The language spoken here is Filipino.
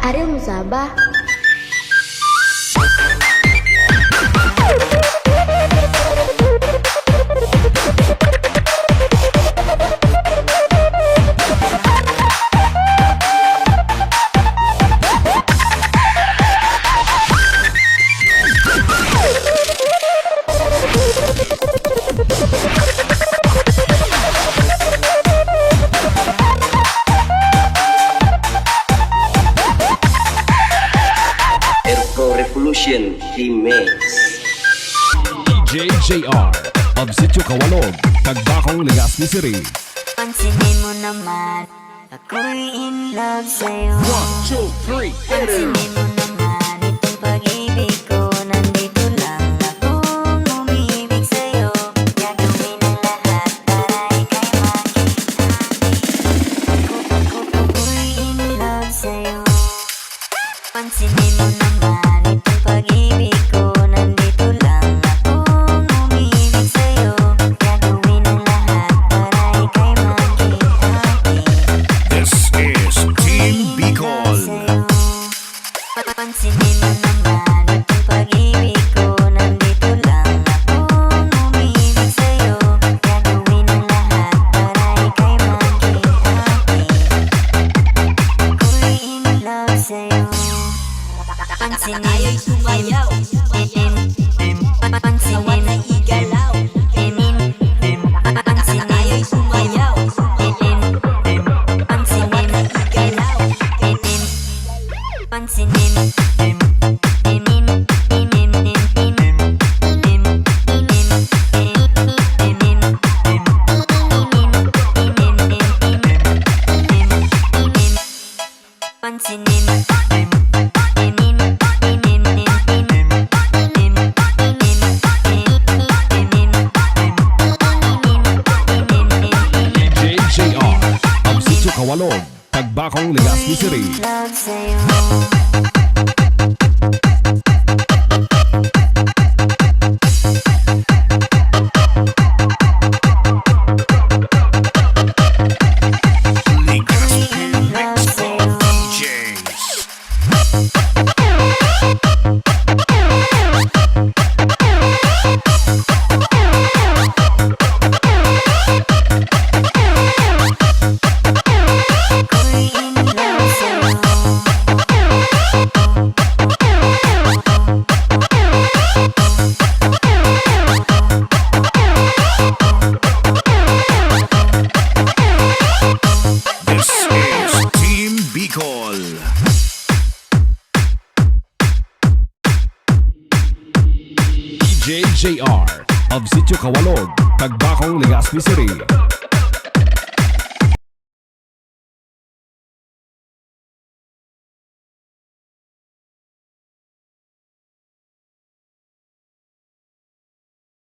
Ariel Musabah. Revolution Teammates. DJ JR of Sitio Kawalog, Tagbakong, Legazpi City. Pansinin mo naman, ako'y in love sa'yo. 1, 2, 3, Pansinin mo naman, itong pag-ibig ko, nandito lang akong umibig sa'yo. Gagawin ang lahat para ika'y makita. Ako'y in love sa'yo. Pansinin mo naman, itong pag-ibig ko, nandito lang akong umibig sa'yo. Gagawin ang lahat para ika'y makihati. This is Team Bicol. Pansinin mo naman, itong pag-ibig ko, nandito lang akong umibig sa'yo. Gagawin ang lahat para ika'y makihati. Ako'y in love sa'yo. Pansinin, ayaw sumayaw, pansinin, na igalaw, pansinin, ayaw sumayaw, pansinin, na igalaw, pansinin, Kawalog, Tagbakong, Legazpi City. love sa'yo. DJ JR of Sitio Kawalog, Tagbakong, Legazpi City.